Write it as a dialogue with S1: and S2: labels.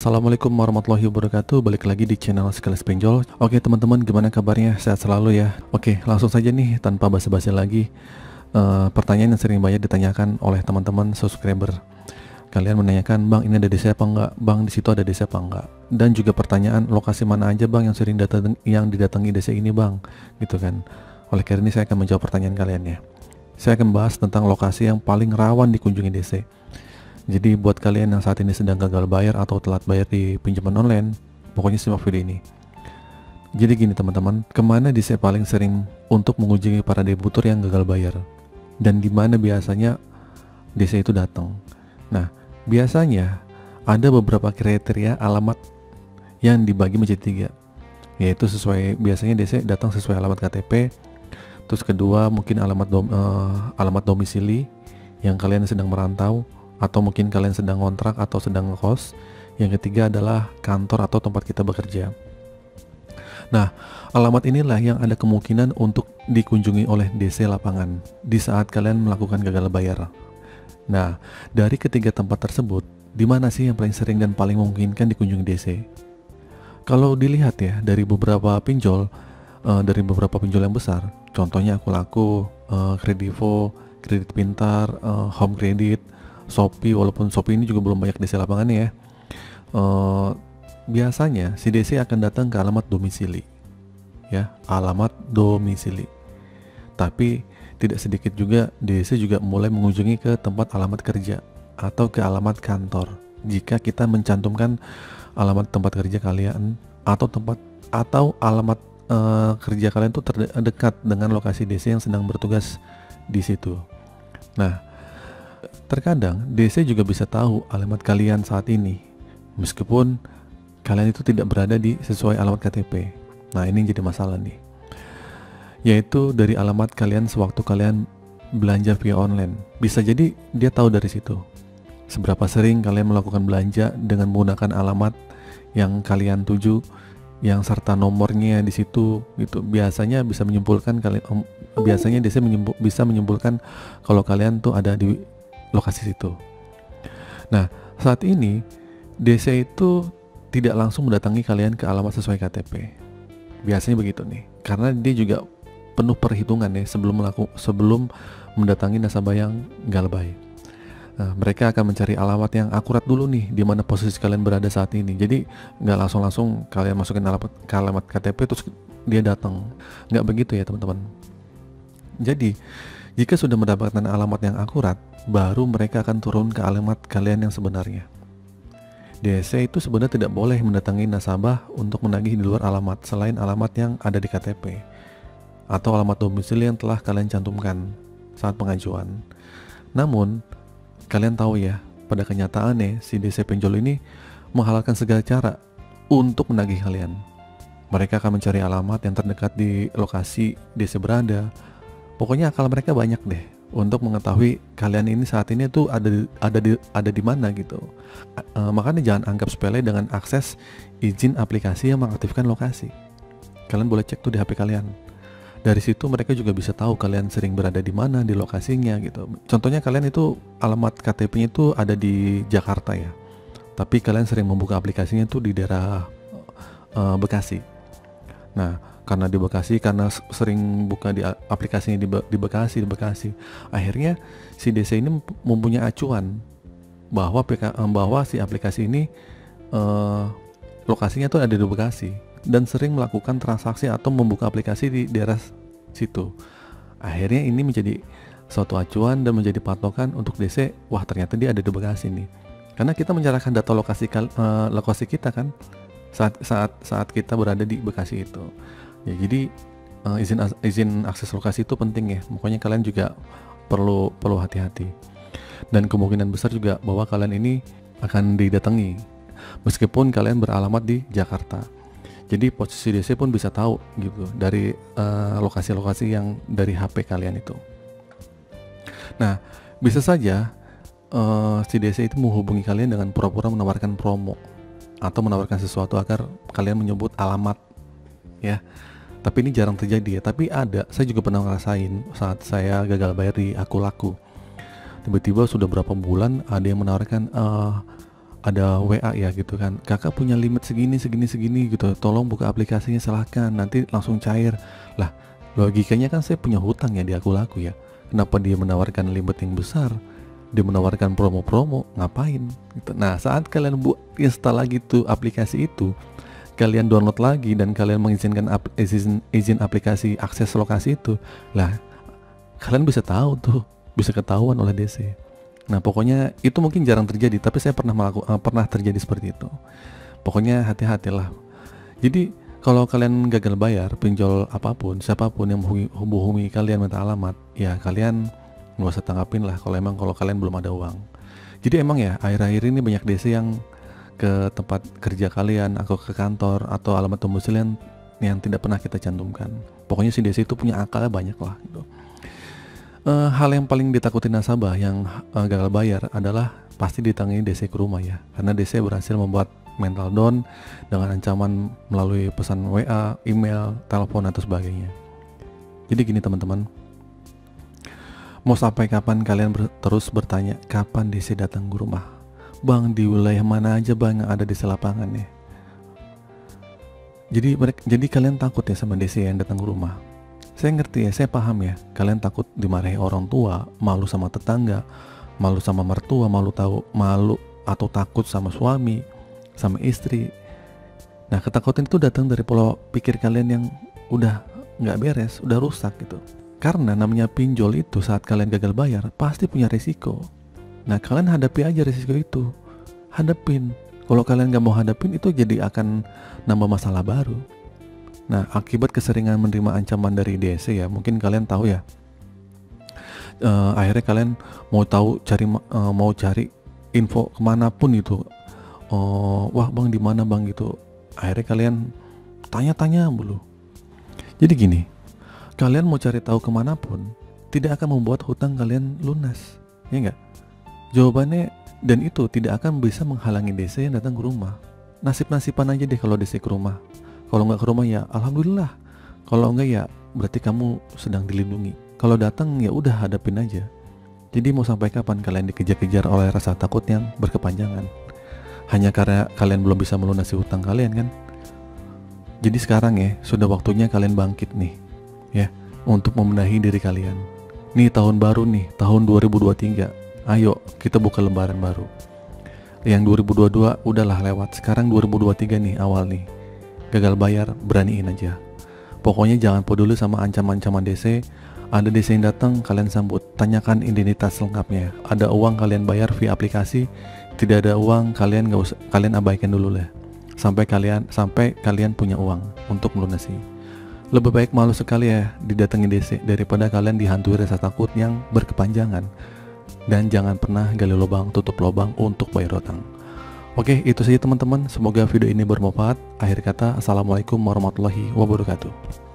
S1: Assalamualaikum warahmatullahi wabarakatuh. Balik lagi di channel Sekelas Pinjol. Oke teman-teman, gimana kabarnya? Sehat selalu ya. Oke, langsung saja nih tanpa basa-basi lagi. Pertanyaan yang sering banyak ditanyakan oleh teman-teman subscriber. Kalian menanyakan, bang ini ada DC apa enggak? Bang di situ ada DC apa enggak? Dan juga pertanyaan, lokasi mana aja bang yang sering didatangi DC ini bang? Gitu kan. Oleh karena ini saya akan menjawab pertanyaan kalian ya. Saya akan bahas tentang lokasi yang paling rawan dikunjungi DC. Jadi buat kalian yang saat ini sedang gagal bayar atau telat bayar di pinjaman online, pokoknya simak video ini. Jadi gini teman-teman, kemana DC paling sering untuk mengunjungi para debitur yang gagal bayar? Dan di mana biasanya DC itu datang? Nah, biasanya ada beberapa kriteria alamat yang dibagi menjadi 3, yaitu biasanya DC datang sesuai alamat KTP. Terus kedua mungkin alamat domisili yang kalian sedang merantau, atau mungkin kalian sedang kontrak atau sedang ngekos. Yang ketiga adalah kantor atau tempat kita bekerja. Nah, alamat inilah yang ada kemungkinan untuk dikunjungi oleh DC lapangan di saat kalian melakukan gagal bayar. Nah, dari ketiga tempat tersebut, di mana sih yang paling sering dan paling memungkinkan dikunjungi DC? Kalau dilihat ya dari beberapa pinjol, yang besar, contohnya Akulaku, Kredivo, Kredit Pintar, Home Credit, Shopee, walaupun Shopee ini juga belum banyak DC lapangannya ya. Biasanya si DC akan datang ke alamat domisili, ya, alamat domisili. Tapi tidak sedikit juga DC juga mulai mengunjungi ke tempat alamat kerja atau ke alamat kantor. Jika kita mencantumkan alamat tempat kerja kalian atau alamat kerja kalian itu terdekat dengan lokasi DC yang sedang bertugas di situ. Nah, terkadang DC juga bisa tahu alamat kalian saat ini meskipun kalian itu tidak berada di sesuai alamat KTP. Nah, ini jadi masalah nih, yaitu dari alamat kalian sewaktu kalian belanja via online. Bisa jadi dia tahu dari situ seberapa sering kalian melakukan belanja dengan menggunakan alamat yang kalian tuju, yang serta nomornya di situ gitu. Biasanya bisa menyimpulkan biasanya DC bisa menyimpulkan kalau kalian tuh ada di lokasi situ. Nah, saat ini DC itu tidak langsung mendatangi kalian ke alamat sesuai KTP. Biasanya begitu nih, karena dia juga penuh perhitungan ya sebelum mendatangi nasabah yang galbay. Nah, mereka akan mencari alamat yang akurat dulu nih, di mana posisi kalian berada saat ini. Jadi nggak langsung kalian masukin alamat KTP terus dia datang. Nggak begitu ya teman-teman. Jadi jika sudah mendapatkan alamat yang akurat, baru mereka akan turun ke alamat kalian yang sebenarnya. DC itu sebenarnya tidak boleh mendatangi nasabah untuk menagih di luar alamat selain alamat yang ada di KTP atau alamat domisili yang telah kalian cantumkan saat pengajuan. Namun, kalian tahu ya, pada kenyataannya si DC pinjol ini menghalalkan segala cara untuk menagih kalian. Mereka akan mencari alamat yang terdekat di lokasi DC berada. Pokoknya akal mereka banyak deh untuk mengetahui kalian ini saat ini tuh ada di mana gitu. Makanya jangan anggap sepele dengan akses izin aplikasi yang mengaktifkan lokasi. Kalian boleh cek tuh di HP kalian. Dari situ mereka juga bisa tahu kalian sering berada di mana di lokasinya gitu. Contohnya kalian itu alamat KTP-nya itu ada di Jakarta ya, tapi kalian sering membuka aplikasinya tuh di daerah Bekasi. Nah, karena di Bekasi, karena sering buka di aplikasinya di Bekasi, akhirnya si DC ini mempunyai acuan bahwa si aplikasi ini lokasinya tuh ada di Bekasi dan sering melakukan transaksi atau membuka aplikasi di daerah situ. Akhirnya ini menjadi suatu acuan dan menjadi patokan untuk DC. Wah, ternyata dia ada di Bekasi nih, karena kita menyerahkan data lokasi kita kan saat kita berada di Bekasi itu. Ya, jadi izin akses lokasi itu penting ya. Makanya kalian juga perlu hati-hati. Dan kemungkinan besar juga bahwa kalian ini akan didatangi meskipun kalian beralamat di Jakarta. Jadi posisi DC pun bisa tahu gitu dari lokasi-lokasi yang dari HP kalian itu. Nah, bisa saja si DC itu menghubungi kalian dengan pura-pura menawarkan promo atau menawarkan sesuatu agar kalian menyebut alamat ya. Tapi ini jarang terjadi ya, tapi ada. Saya juga pernah ngerasain saat saya gagal bayar di Akulaku. Tiba-tiba sudah berapa bulan ada yang menawarkan ada WA ya gitu kan, kakak punya limit segini segini segini gitu, tolong buka aplikasinya, silahkan, nanti langsung cair. Lah, logikanya kan saya punya hutang ya di aku laku ya, kenapa dia menawarkan limit yang besar, dia menawarkan promo-promo, ngapain gitu. Nah, saat kalian install lagi tuh aplikasi itu, kalian download lagi dan kalian mengizinkan izin aplikasi akses lokasi itu, lah kalian bisa tahu tuh, bisa ketahuan oleh DC. Nah, pokoknya itu mungkin jarang terjadi, tapi saya pernah terjadi seperti itu. Pokoknya hati-hatilah. Jadi kalau kalian gagal bayar, pinjol apapun, siapapun yang menghubungi kalian minta alamat, ya kalian nggak usah tanggapin lah kalau kalian belum ada uang. Jadi emang ya akhir-akhir ini banyak DC yang ke tempat kerja kalian atau ke kantor atau alamat domisili yang tidak pernah kita cantumkan. Pokoknya si DC itu punya akalnya banyak lah gitu. Hal yang paling ditakuti nasabah yang gagal bayar adalah pasti ditangani DC ke rumah ya, karena DC berhasil membuat mental down dengan ancaman melalui pesan WA, email, telepon atau sebagainya. Jadi gini teman-teman, mau sampai kapan kalian terus bertanya kapan DC datang ke rumah? Bang, di wilayah mana aja bang yang ada di lapangan ya? Jadi kalian takut ya sama DC yang datang ke rumah. Saya ngerti ya, saya paham ya, kalian takut dimarahi orang tua, malu sama tetangga, malu sama mertua, malu atau takut sama suami, sama istri. Nah, ketakutan itu datang dari pola pikir kalian yang udah nggak beres, udah rusak gitu. Karena namanya pinjol itu saat kalian gagal bayar pasti punya resiko. Nah, kalian hadapi aja resiko itu, hadapin. Kalau kalian nggak mau hadapin, itu jadi akan nambah masalah baru. Nah, akibat keseringan menerima ancaman dari DC ya, mungkin kalian tahu ya, akhirnya kalian mau cari info kemanapun itu, wah bang di mana bang gitu, akhirnya kalian tanya-tanya dulu. Jadi gini, kalian mau cari tahu kemanapun tidak akan membuat hutang kalian lunas, ya enggak? Jawabannya, dan itu tidak akan bisa menghalangi DC yang datang ke rumah. Nasib-nasiban aja deh kalau DC ke rumah. Kalau nggak ke rumah ya alhamdulillah, kalau nggak ya berarti kamu sedang dilindungi. Kalau datang ya udah hadapin aja. Jadi mau sampai kapan kalian dikejar-kejar oleh rasa takut yang berkepanjangan hanya karena kalian belum bisa melunasi hutang kalian kan? Jadi sekarang ya sudah waktunya kalian bangkit nih ya, untuk membenahi diri kalian. Nih tahun baru nih, tahun 2023. Ayo kita buka lembaran baru. Yang 2022 udahlah lewat, sekarang 2023 nih awal nih. Gagal bayar, beraniin aja. Pokoknya jangan peduli sama ancaman-ancaman DC. Ada DC yang datang, kalian sambut. Tanyakan identitas lengkapnya. Ada uang, kalian bayar via aplikasi. Tidak ada uang, kalian abaikan dulu lah. Sampai kalian punya uang untuk melunasi. Lebih baik malu sekali ya didatangi DC daripada kalian dihantui rasa takut yang berkepanjangan. Dan jangan pernah gali lubang tutup lubang untuk bayar hutang. Oke, itu saja teman-teman. Semoga video ini bermanfaat. Akhir kata, assalamualaikum warahmatullahi wabarakatuh.